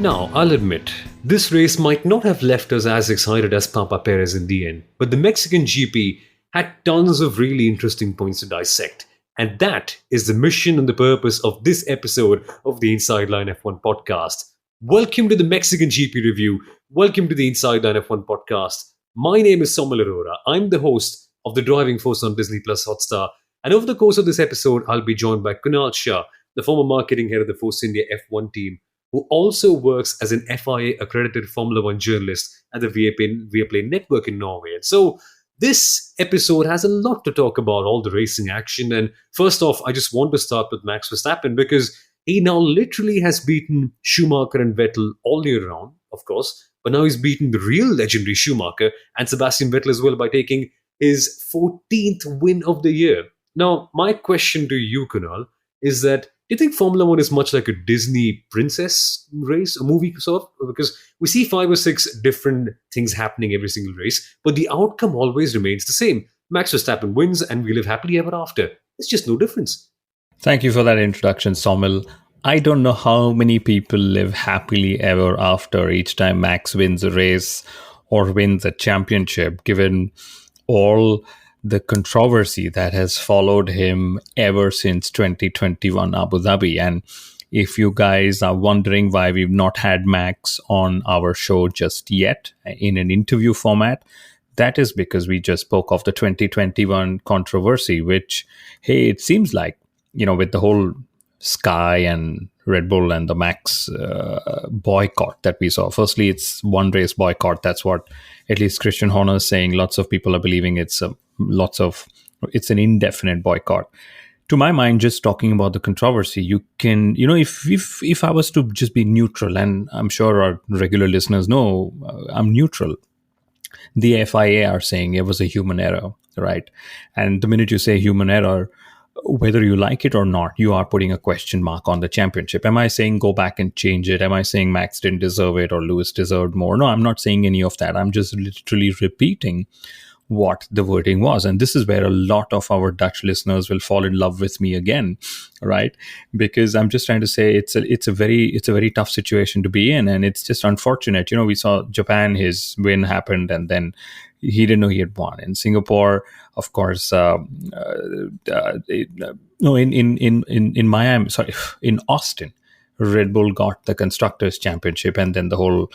Now, I'll admit, this race might not have left us as excited as Papa Perez in the end, but the Mexican GP had tons of really interesting points to dissect. And that is the mission and the purpose of this episode of the Inside Line F1 podcast. Welcome to the Mexican GP review. Welcome to the Inside Line F1 podcast. My name is Somal Arora. I'm the host of The Driving Force on Disney Plus Hotstar. And over the course of this episode, I'll be joined by Kunal Shah, the former marketing head of the Force India F1 team, who also works as an FIA-accredited Formula One journalist at the Viaplay network in Norway. And so this episode has a lot to talk about, all the racing action. And first off, I just want to start with Max Verstappen because he now literally has beaten Schumacher and Vettel all year round, of course, but now he's beaten the real legendary Schumacher and Sebastian Vettel as well by taking his 14th win of the year. Now, my question to you, Kunal, is that do you think Formula One is much like a Disney princess race, a movie sort of? Because we see 5 or 6 different things happening every single race, but the outcome always remains the same. Max Verstappen wins and we live happily ever after. It's just no difference. Thank you for that introduction, Somil. I don't know how many people live happily ever after each time Max wins a race or wins a championship, given all the controversy that has followed him ever since 2021 Abu Dhabi. And if you guys are wondering why we've not had Max on our show just yet in an interview format, that is because we just spoke of the 2021 controversy, which, hey, it seems like, with the whole Sky and Red Bull and the Max boycott that we saw. Firstly, it's one race boycott. That's what at least Christian Horner is saying. Lots of people are believing it's an indefinite boycott. To my mind, just talking about the controversy, you can, if I was to just be neutral, and I'm sure our regular listeners know I'm neutral. The FIA are saying it was a human error, right? And the minute you say human error, whether you like it or not, you are putting a question mark on the championship. Am I saying go back and change it? Am I saying Max didn't deserve it or Lewis deserved more? No, I'm not saying any of that. I'm just literally repeating what the wording was. And this is where a lot of our Dutch listeners will fall in love with me again, right? Because I'm just trying to say it's a very tough situation to be in. And it's just unfortunate. We saw Japan, his win happened and then he didn't know he had won. In Singapore, of course, in Miami, in Austin, Red Bull got the Constructors' Championship, and then the whole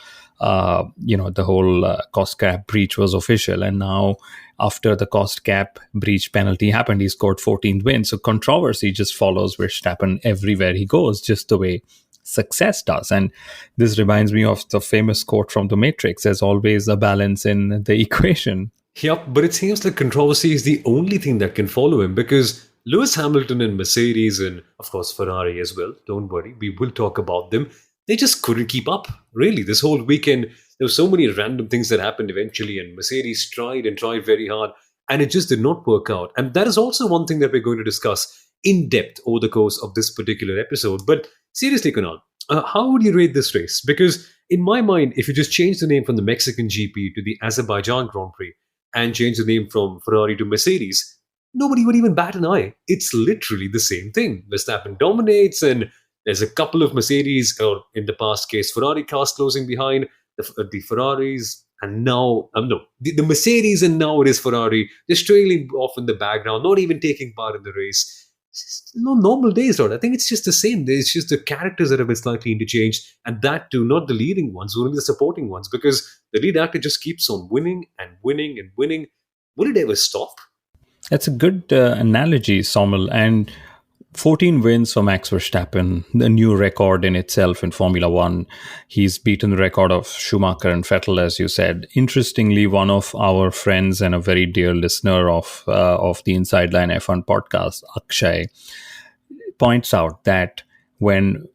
cost cap breach was official. And now, after the cost cap breach penalty happened, he scored 14th win. So controversy just follows Verstappen everywhere he goes, just the way success does. And this reminds me of the famous quote from The Matrix: there's always a balance in the equation. Yep, but it seems like controversy is the only thing that can follow him because Lewis Hamilton and Mercedes and, of course, Ferrari as well, don't worry, we will talk about them. They just couldn't keep up, really. This whole weekend, there were so many random things that happened eventually, and Mercedes tried and tried very hard, and it just did not work out. And that is also one thing that we're going to discuss in depth over the course of this particular episode. But seriously, Kunal, how would you rate this race? Because in my mind, if you just change the name from the Mexican GP to the Azerbaijan Grand Prix and change the name from Ferrari to Mercedes, nobody would even bat an eye. It's literally the same thing. Verstappen dominates, and there's a couple of Mercedes, or in the past case, Ferrari cars closing behind the Ferraris, and now, the Mercedes, and now it is Ferrari, just trailing off in the background, not even taking part in the race. It's no normal days, right? I think it's just the same. It's just the characters that have been slightly interchanged, and that too, not the leading ones, only the supporting ones, because the lead actor just keeps on winning and winning and winning. Will it ever stop? That's a good analogy, Somil. And 14 wins for Max Verstappen, the new record in itself in Formula One. He's beaten the record of Schumacher and Vettel, as you said. Interestingly, one of our friends and a very dear listener of the Inside Line F1 podcast, Akshay, points out that when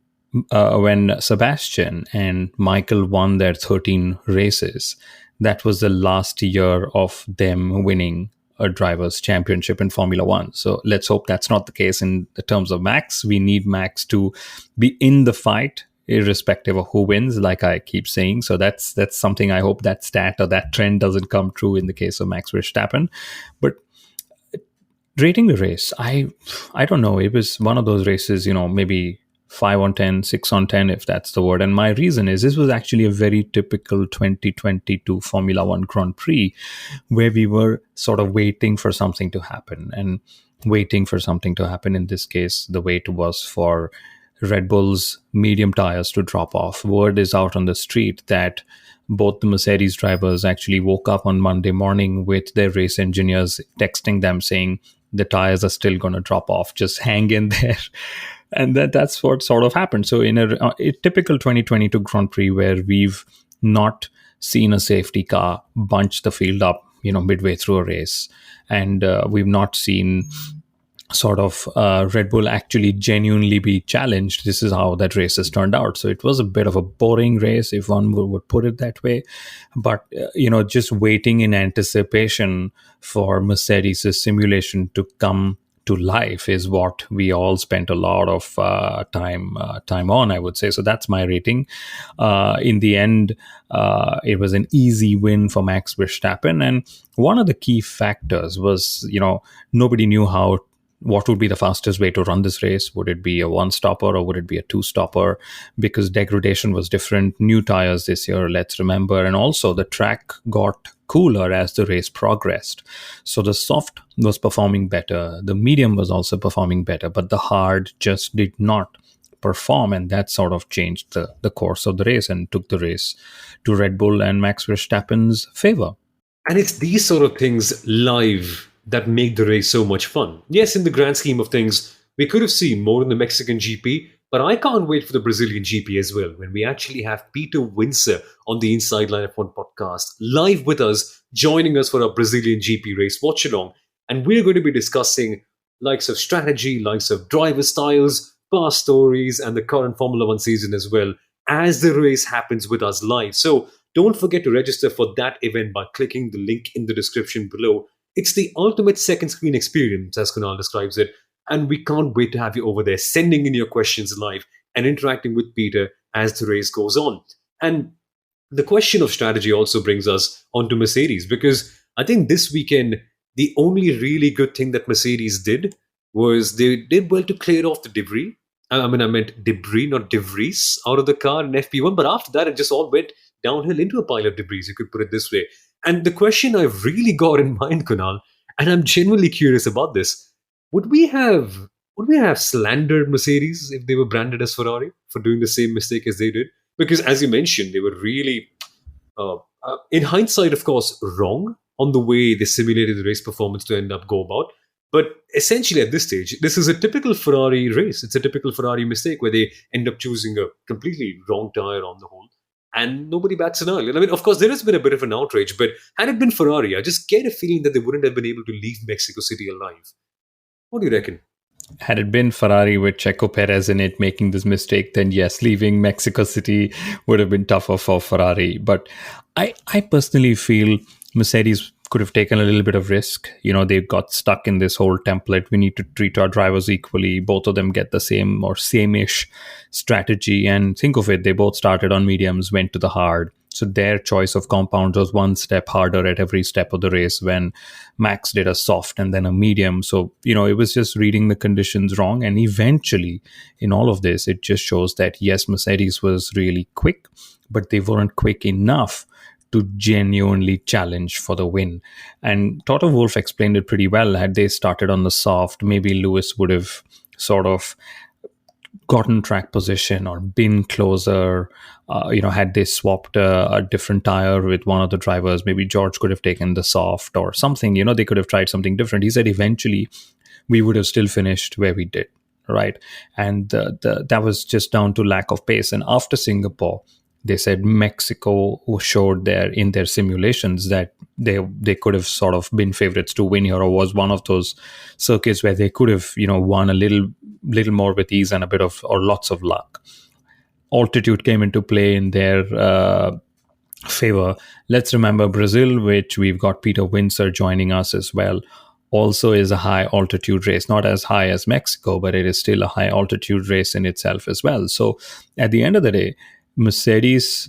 Sebastian and Michael won their 13 races, that was the last year of them winning a driver's championship in Formula One. So let's hope that's not the case in the terms of Max. We need Max to be in the fight, irrespective of who wins, like I keep saying. So that's something I hope that stat or that trend doesn't come true in the case of Max Verstappen. But rating the race, I don't know. It was one of those races, maybe 5 on 10, 6 on 10, if that's the word. And my reason is this was actually a very typical 2022 Formula One Grand Prix where we were sort of waiting for something to happen. And waiting for something to happen in this case, the wait was for Red Bull's medium tires to drop off. Word is out on the street that both the Mercedes drivers actually woke up on Monday morning with their race engineers texting them saying the tires are still going to drop off. Just hang in there. And that's what sort of happened. So in a typical 2022 Grand Prix where we've not seen a safety car bunch the field up, midway through a race, and we've not seen sort of Red Bull actually genuinely be challenged. This is how that race has turned out. So it was a bit of a boring race, if one would put it that way. But, just waiting in anticipation for Mercedes' simulation to come to life is what we all spent a lot of time on, I would say. So that's my rating. In the end, it was an easy win for Max Verstappen. And one of the key factors was, nobody knew what would be the fastest way to run this race. Would it be a one-stopper or would it be a two-stopper? Because degradation was different. New tires this year, let's remember. And also the track got cooler as the race progressed. So the soft was performing better. The medium was also performing better. But the hard just did not perform. And that sort of changed the course of the race and took the race to Red Bull and Max Verstappen's favor. And it's these sort of things live that make the race so much fun. Yes, in the grand scheme of things, we could have seen more in the Mexican GP, but I can't wait for the Brazilian GP as well, when we actually have Peter Windsor on the Inside Line F1 podcast, live with us, joining us for our Brazilian GP race watch along. And we're going to be discussing likes of strategy, likes of driver styles, past stories, and the current Formula One season as well, as the race happens with us live. So don't forget to register for that event by clicking the link in the description below. It's the ultimate second screen experience, as Kunal describes it, and we can't wait to have you over there, sending in your questions live and interacting with Peter as the race goes on. And the question of strategy also brings us onto Mercedes, because I think this weekend, the only really good thing that Mercedes did was they did well to clear off the debris. I meant debris, not debris, out of the car in FP1, but after that, it just all went downhill into a pile of debris, you could put it this way. And the question I've really got in mind, Kunal, and I'm genuinely curious about this, would we have slandered Mercedes if they were branded as Ferrari for doing the same mistake as they did? Because as you mentioned, they were really, in hindsight, of course, wrong on the way they simulated the race performance to end up go about. But essentially at this stage, this is a typical Ferrari race. It's a typical Ferrari mistake where they end up choosing a completely wrong tire on the whole. And nobody bats an eye. I mean, of course, there has been a bit of an outrage, but had it been Ferrari, I just get a feeling that they wouldn't have been able to leave Mexico City alive. What do you reckon? Had it been Ferrari with Checo Perez in it making this mistake, then yes, leaving Mexico City would have been tougher for Ferrari. But I personally feel Mercedes could have taken a little bit of risk. They got stuck in this whole template. We need to treat our drivers equally. Both of them get the same or same-ish strategy. And think of it, they both started on mediums, went to the hard. So their choice of compounds was one step harder at every step of the race, when Max did a soft and then a medium. So, it was just reading the conditions wrong. And eventually, in all of this, it just shows that, yes, Mercedes was really quick, but they weren't quick enough to genuinely challenge for the win. And Toto Wolff explained it pretty well. Had they started on the soft, maybe Lewis would have sort of gotten track position or been closer. Had they swapped a different tire with one of the drivers, maybe George could have taken the soft or something. They could have tried something different. He said eventually we would have still finished where we did, right? And that was just down to lack of pace. And after Singapore, they said Mexico showed in their simulations that they could have sort of been favorites to win here, or was one of those circuits where they could have won a little more with ease and a bit of or lots of luck. Altitude came into play in their favor. Let's remember Brazil, which we've got Peter Windsor joining us as well, also is a high altitude race, not as high as Mexico, but it is still a high altitude race in itself as well. So at the end of the day, Mercedes,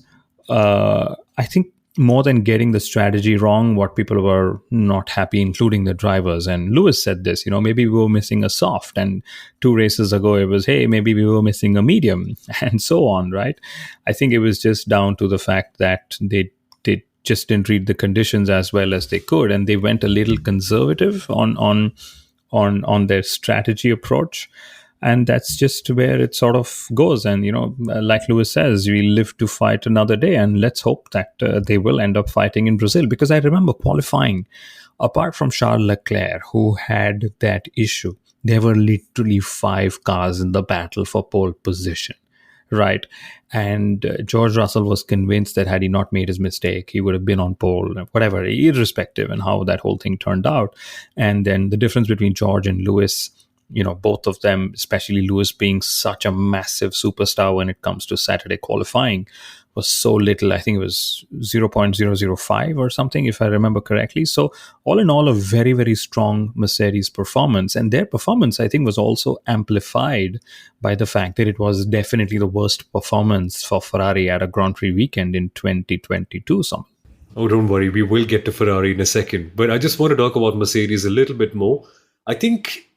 I think more than getting the strategy wrong, what people were not happy, including the drivers. And Lewis said this, maybe we were missing a soft. And 2 races ago, it was, hey, maybe we were missing a medium, and so on, right? I think it was just down to the fact that they just didn't read the conditions as well as they could, and they went a little conservative on their strategy approach. And that's just where it sort of goes. And like Lewis says, we live to fight another day, and let's hope that they will end up fighting in Brazil, because I remember qualifying, apart from Charles Leclerc, who had that issue, there were literally 5 cars in the battle for pole position, right? And George Russell was convinced that had he not made his mistake, he would have been on pole, whatever, irrespective, and how that whole thing turned out. And then the difference between George and Lewis, both of them, especially Lewis being such a massive superstar when it comes to Saturday qualifying, was so little. I think it was 0.005 or something, if I remember correctly. So all in all, a very, very strong Mercedes performance. And their performance, I think, was also amplified by the fact that it was definitely the worst performance for Ferrari at a Grand Prix weekend in 2022. Oh, don't worry, we will get to Ferrari in a second. But I just want to talk about Mercedes a little bit more. I think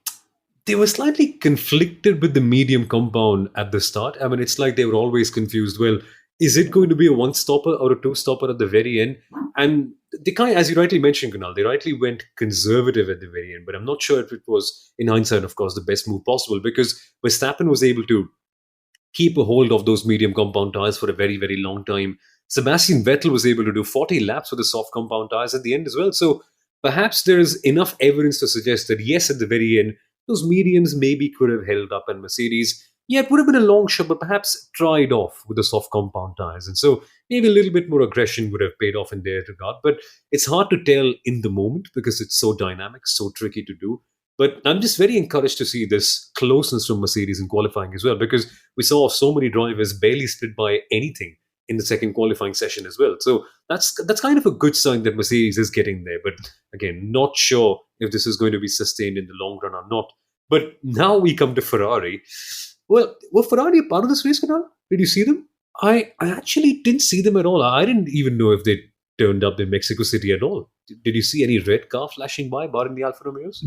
they were slightly conflicted with the medium compound at the start. I mean, it's like they were always confused. Well, is it going to be a one-stopper or a two-stopper at the very end? And they kind of, as you rightly mentioned, Kunal, they rightly went conservative at the very end. But I'm not sure if it was, in hindsight, of course, the best move possible, because Verstappen was able to keep a hold of those medium compound tires for a very, very long time. Sebastian Vettel was able to do 40 laps with the soft compound tires at the end as well. So perhaps there's enough evidence to suggest that, yes, at the very end, those mediums maybe could have held up, and Mercedes, yeah, it would have been a long shot, but perhaps tried off with the soft compound tires. And so maybe a little bit more aggression would have paid off in their regard. But it's hard to tell in the moment because it's so dynamic, so tricky to do. But I'm just very encouraged to see this closeness from Mercedes in qualifying as well, because we saw so many drivers barely split by anything in the second qualifying session as well. So that's kind of a good sign that Mercedes is getting there. But again, not sure if this is going to be sustained in the long run or not. But now we come to Ferrari. Well, were Ferrari a part of this race, Kunal? Did you see them? I actually didn't see them at all. I didn't even know if they turned up in Mexico City at all. Did you see any red car flashing by, barring the Alfa Romeos?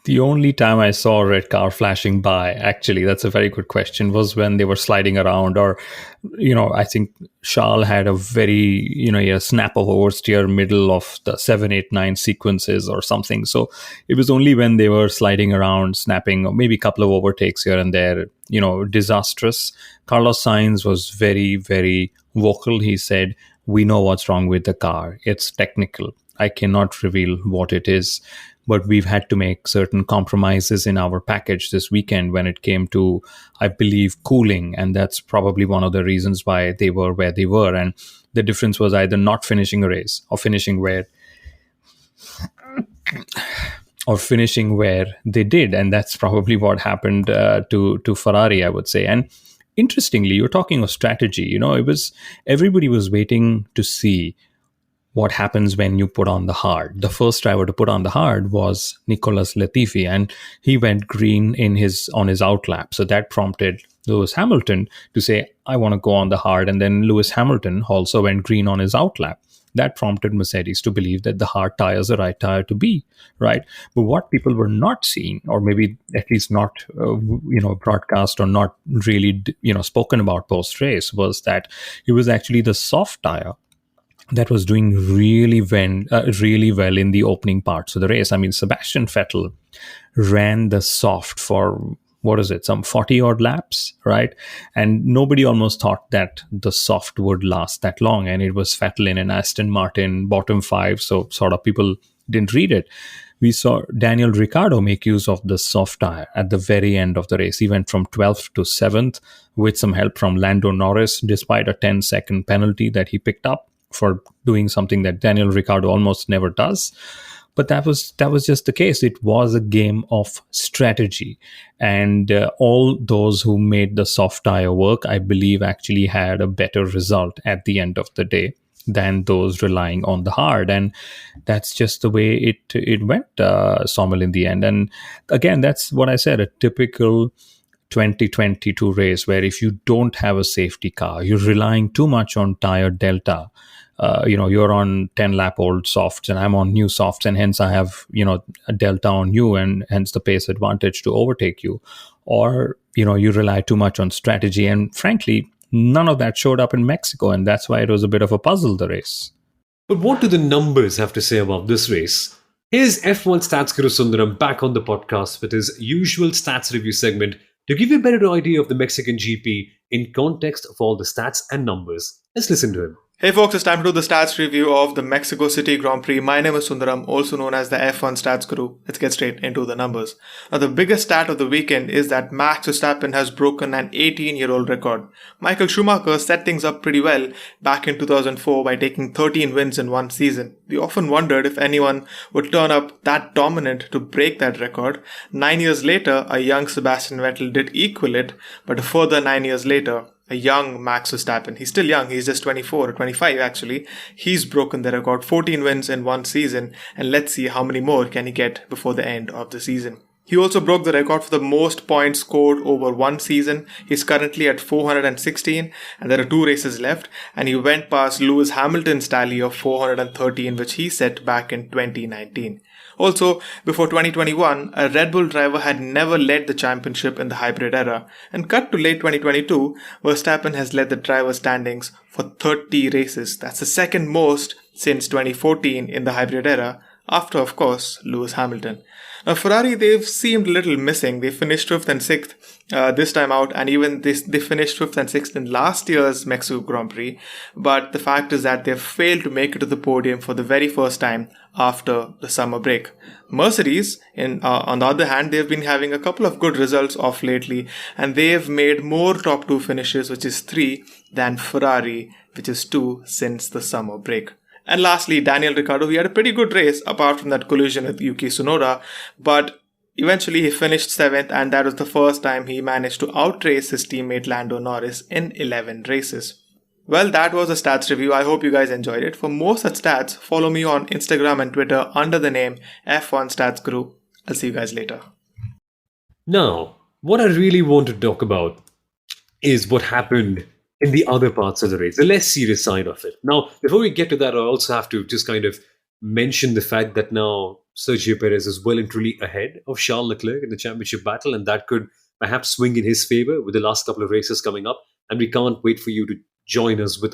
The only time I saw a red car flashing by, actually, that's a very good question, was when they were sliding around. Or, I think Charles had a very, a snap of oversteer middle of the 7, 8, 9 sequences or something. So it was only when they were sliding around, snapping, or maybe a couple of overtakes here and there, disastrous. Carlos Sainz was very, very vocal. He said, "We know what's wrong with the car. It's technical. I cannot reveal what it is. But we've had to make certain compromises in our package this weekend when it came to, I believe, cooling. And that's probably one of the reasons why they were where they were. And the difference was either not finishing a race or finishing where they did. And that's probably what happened to Ferrari, I would say. And interestingly, you're talking of strategy. Everybody was waiting to see what happens when you put on the hard. The first driver to put on the hard was Nicolas Latifi, and he went green on his outlap. So that prompted Lewis Hamilton to say, I want to go on the hard. And then Lewis Hamilton also went green on his outlap. That prompted Mercedes to believe that the hard tire is the right tire to be, right? But what people were not seeing, or maybe at least not, broadcast or not really, spoken about post-race, was that it was actually the soft tire that was doing really well in the opening parts of the race. I mean, Sebastian Vettel ran the soft for, some 40 odd laps, right? And nobody almost thought that the soft would last that long. And it was Vettel in an Aston Martin bottom 5. So sort of people didn't read it. We saw Daniel Ricciardo make use of the soft tire at the very end of the race. He went from 12th to 7th with some help from Lando Norris, despite a 10-second penalty that he picked up for doing something that Daniel Ricciardo almost never does. But that was just the case. It was a game of strategy. And all those who made the soft tire work, I believe, actually had a better result at the end of the day than those relying on the hard. And that's just the way it went, Sommel, in the end. And again, that's what I said, a typical 2022 race where if you don't have a safety car, you're relying too much on tire delta, you're on 10 lap old softs and I'm on new softs, and hence I have, a delta on you and hence the pace advantage to overtake you. Or, you rely too much on strategy. And frankly, none of that showed up in Mexico. And that's why it was a bit of a puzzle, the race. But what do the numbers have to say about this race? Here's F1 Stats Guru Sundaram back on the podcast with his usual stats review segment to give you a better idea of the Mexican GP in context of all the stats and numbers. Let's listen to him. Hey folks, it's time to do the stats review of the Mexico City Grand Prix. My name is Sundaram, also known as the F1 Stats Guru. Let's get straight into the numbers. Now, the biggest stat of the weekend is that Max Verstappen has broken an 18-year-old record. Michael Schumacher set things up pretty well back in 2004 by taking 13 wins in one season. We often wondered if anyone would turn up that dominant to break that record. 9 years later, a young Sebastian Vettel did equal it, but a further 9 years later, a young Max Verstappen, he's still young, he's just 24 or 25 actually, he's broken the record, 14 wins in one season, and let's see how many more can he get before the end of the season. He also broke the record for the most points scored over one season. He's currently at 416, and there are 2 races left, and he went past Lewis Hamilton's tally of 413, which he set back in 2019. Also, before 2021, a Red Bull driver had never led the championship in the hybrid era, and cut to late 2022, Verstappen has led the driver standings for 30 races. That's the second most since 2014 in the hybrid era, after, of course, Lewis Hamilton. Now, Ferrari, they've seemed a little missing. They finished 5th and 6th this time out, and even they finished 5th and 6th in last year's Mexico Grand Prix. But the fact is that they've failed to make it to the podium for the very first time after the summer break. Mercedes, on the other hand, they've been having a couple of good results off lately, and they've made more top 2 finishes, which is 3, than Ferrari, which is 2 since the summer break. And lastly, Daniel Ricciardo, he had a pretty good race apart from that collision with Yuki Tsunoda, but eventually he finished 7th, and that was the first time he managed to outrace his teammate Lando Norris in 11 races. Well, that was a stats review. I hope you guys enjoyed it. For more such stats, follow me on Instagram and Twitter under the name F1 Stats Guru. I'll see you guys later. Now, what I really want to talk about is what happened in the other parts of the race, the less serious side of it. Now, before we get to that, I also have to just kind of mention the fact that now Sergio Perez is well and truly ahead of Charles Leclerc in the championship battle, and that could perhaps swing in his favor with the last couple of races coming up. And we can't wait for you to join us on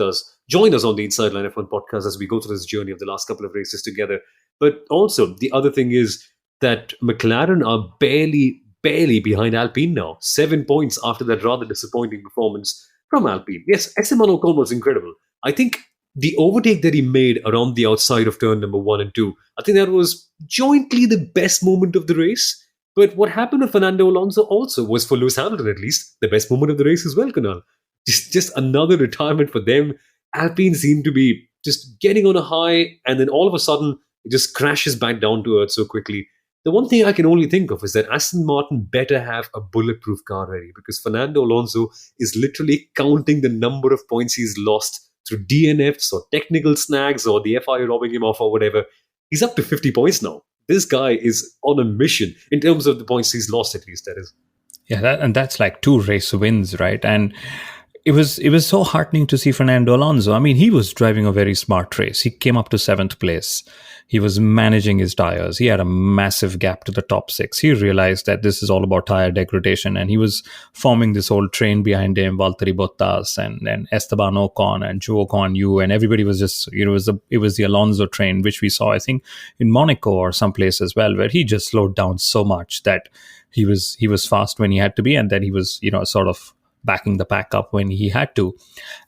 the Inside Line F1 podcast as we go through this journey of the last couple of races together. But also, the other thing is that McLaren are barely behind Alpine now. 7 points after that rather disappointing performance from Alpine. Yes, Esteban Ocon was incredible. I think the overtake that he made around the outside of turn number 1 and 2, I think that was jointly the best moment of the race. But what happened with Fernando Alonso also was, for Lewis Hamilton at least, the best moment of the race as well, Kunal. Just another retirement for them. Alpine seemed to be just getting on a high, and then all of a sudden it just crashes back down to earth so quickly. The one thing I can only think of is that Aston Martin better have a bulletproof car ready, because Fernando Alonso is literally counting the number of points he's lost through DNFs or technical snags or the FIA robbing him off or whatever. He's up to 50 points now. This guy is on a mission in terms of the points he's lost, at least, that is. Yeah, that's like 2 race wins, right? And it was so heartening to see Fernando Alonso. I mean, he was driving a very smart race. He came up to 7th place. He was managing his tires. He had a massive gap to the top 6. He realized that this is all about tire degradation, and he was forming this whole train behind him, Valtteri Bottas and Esteban Ocon and Zhou Guan Yu, and everybody was just, it was the Alonso train, which we saw, I think, in Monaco or someplace as well, where he just slowed down so much that he was fast when he had to be, and then he was, sort of backing the pack up when he had to.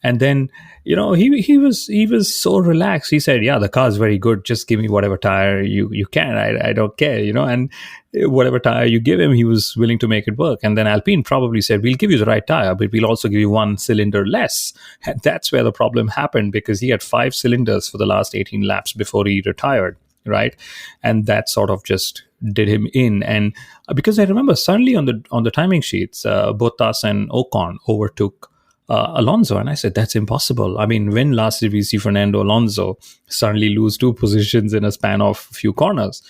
And then, he was so relaxed. He said, yeah, the car is very good. Just give me whatever tire you can. I don't care, and whatever tire you give him, he was willing to make it work. And then Alpine probably said, we'll give you the right tire, but we'll also give you 1 cylinder less. And that's where the problem happened, because he had 5 cylinders for the last 18 laps before he retired. Right. And that sort of just did him in. And because I remember suddenly on the timing sheets, Bottas and Ocon overtook Alonso. And I said, that's impossible. I mean, when last did we see Fernando Alonso suddenly lose 2 positions in a span of a few corners?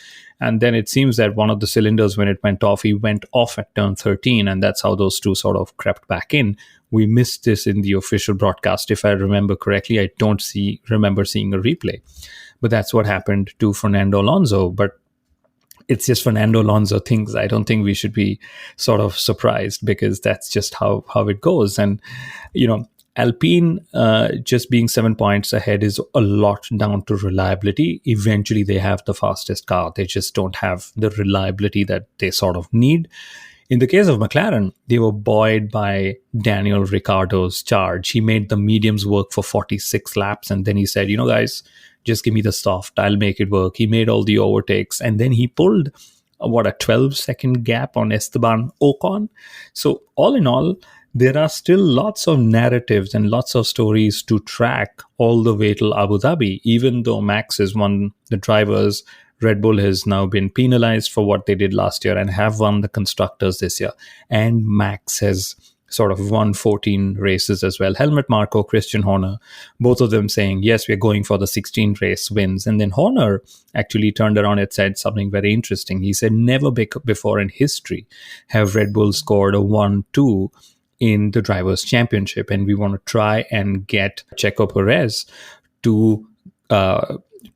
And then it seems that one of the cylinders, when it went off, he went off at turn 13, and that's how those two sort of crept back in. We missed this in the official broadcast, if I remember correctly. I don't remember seeing a replay, but that's what happened to Fernando Alonso. But it's just Fernando Alonso things. I don't think we should be sort of surprised, because that's just how it goes. And, Alpine just being 7 points ahead is a lot down to reliability. Eventually, they have the fastest car. They just don't have the reliability that they sort of need. In the case of McLaren, they were buoyed by Daniel Ricciardo's charge. He made the mediums work for 46 laps, and then he said, guys, just give me the soft. I'll make it work. He made all the overtakes, and then he pulled, a 12-second gap on Esteban Ocon. So all in all, there are still lots of narratives and lots of stories to track all the way till Abu Dhabi. Even though Max has won the drivers, Red Bull has now been penalized for what they did last year and have won the constructors this year. And Max has sort of won 14 races as well. Helmut Marko, Christian Horner, both of them saying, yes, we're going for the 16 race wins. And then Horner actually turned around and said something very interesting. He said, never before in history have Red Bull scored a 1-2 in the Drivers' Championship. And we want to try and get Checo Perez to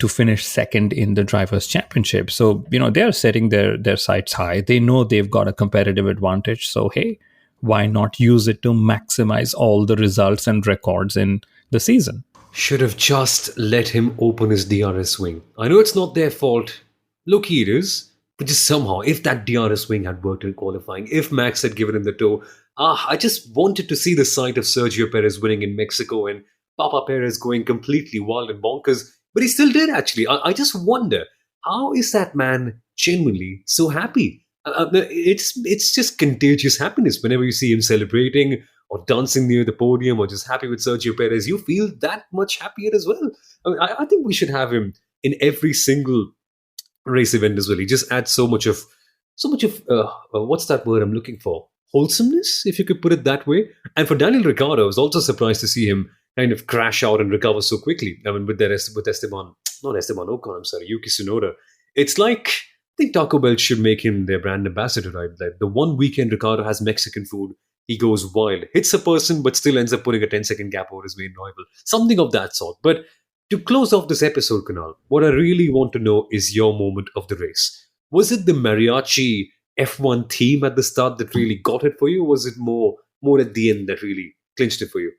finish second in the Drivers' Championship. So, they're setting their sights high. They know they've got a competitive advantage. So, hey, why not use it to maximize all the results and records in the season? Should have just let him open his DRS swing. I know it's not their fault. Low-key it is. But just somehow, if that DRS swing had worked in qualifying, if Max had given him the toe, I just wanted to see the sight of Sergio Perez winning in Mexico and Papa Perez going completely wild and bonkers. But he still did, actually. I just wonder, how is that man genuinely so happy? It's just contagious happiness whenever you see him celebrating or dancing near the podium or just happy with Sergio Perez. You feel that much happier as well. I think we should have him in every single race event as well. He just adds so much of what's that word I'm looking for? Wholesomeness, if you could put it that way. And for Daniel Ricciardo, I was also surprised to see him kind of crash out and recover so quickly. I mean, with Esteban Ocon, I'm sorry, Yuki Tsunoda. It's like, I think Taco Bell should make him their brand ambassador, right? Like the one weekend Ricardo has Mexican food, he goes wild, hits a person, but still ends up putting a 10-second gap over his main rival. Something of that sort. But to close off this episode, Kunal, what I really want to know is your moment of the race. Was it the mariachi F1 theme at the start that really got it for you? Or was it more at the end that really clinched it for you?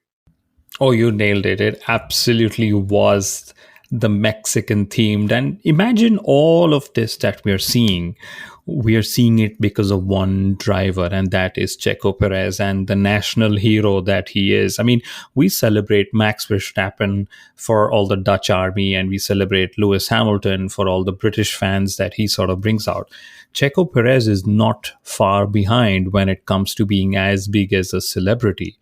Oh, you nailed it. It absolutely was the Mexican themed. And imagine all of this that we're seeing. We are seeing it because of one driver, and that is Checo Perez, and the national hero that he is. I mean, we celebrate Max Verstappen for all the Dutch army, and we celebrate Lewis Hamilton for all the British fans that he sort of brings out. Checo Perez is not far behind when it comes to being as big as a celebrity.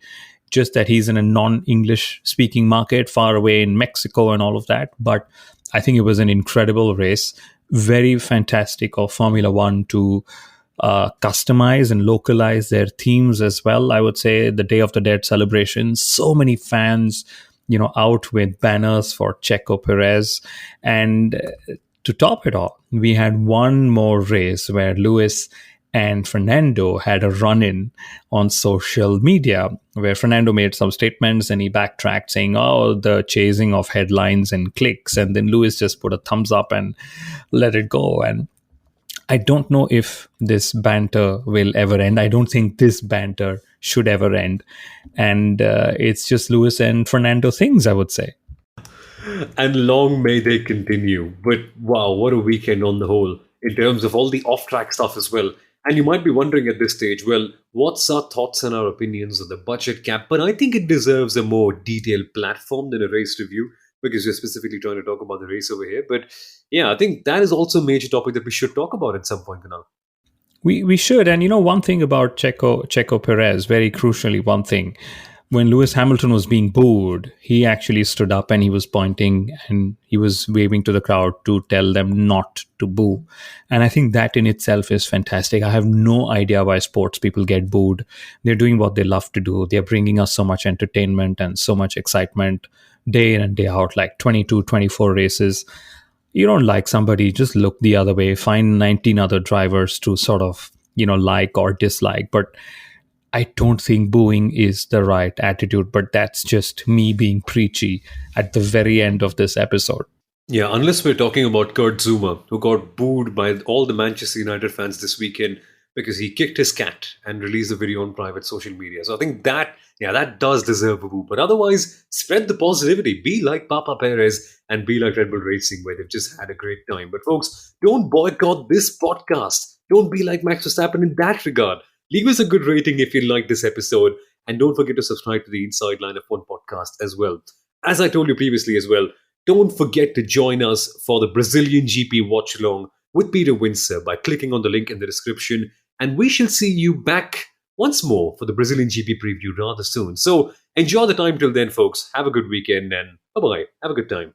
Just that he's in a non-English speaking market far away in Mexico and all of that. But I think it was an incredible race. Very fantastic of Formula One to customize and localize their themes as well. I would say the Day of the Dead celebration, so many fans, out with banners for Checo Perez. And to top it all, we had one more race where Lewis and Fernando had a run-in on social media where Fernando made some statements and he backtracked saying, the chasing of headlines and clicks. And then Lewis just put a thumbs up and let it go. And I don't know if this banter will ever end. I don't think this banter should ever end. And it's just Lewis and Fernando things, I would say. And long may they continue. But wow, what a weekend on the whole, in terms of all the off-track stuff as well. And you might be wondering at this stage, well, what's our thoughts and our opinions on the budget cap? But I think it deserves a more detailed platform than a race review, because we're specifically trying to talk about the race over here. But yeah, I think that is also a major topic that we should talk about at some point now. We should. And one thing about Checo Perez, very crucially, one thing. When Lewis Hamilton was being booed, he actually stood up and he was pointing and he was waving to the crowd to tell them not to boo. And I think that in itself is fantastic. I have no idea why sports people get booed. They're doing what they love to do. They're bringing us so much entertainment and so much excitement day in and day out, like 22, 24 races. you don't like somebody, just look the other way, find 19 other drivers to sort of, like or dislike. But I don't think booing is the right attitude, but that's just me being preachy at the very end of this episode. Yeah, unless we're talking about Kurt Zuma, who got booed by all the Manchester United fans this weekend because he kicked his cat and released a video on private social media. So I think that does deserve a boo. But otherwise, spread the positivity. Be like Papa Perez and be like Red Bull Racing, where they've just had a great time. But folks, don't boycott this podcast. Don't be like Max Verstappen in that regard. Leave us a good rating if you like this episode. And don't forget to subscribe to the Inside Line of One podcast as well. As I told you previously as well, don't forget to join us for the Brazilian GP watch along with Peter Windsor by clicking on the link in the description. And we shall see you back once more for the Brazilian GP preview rather soon. So enjoy the time till then, folks. Have a good weekend and bye-bye. Have a good time.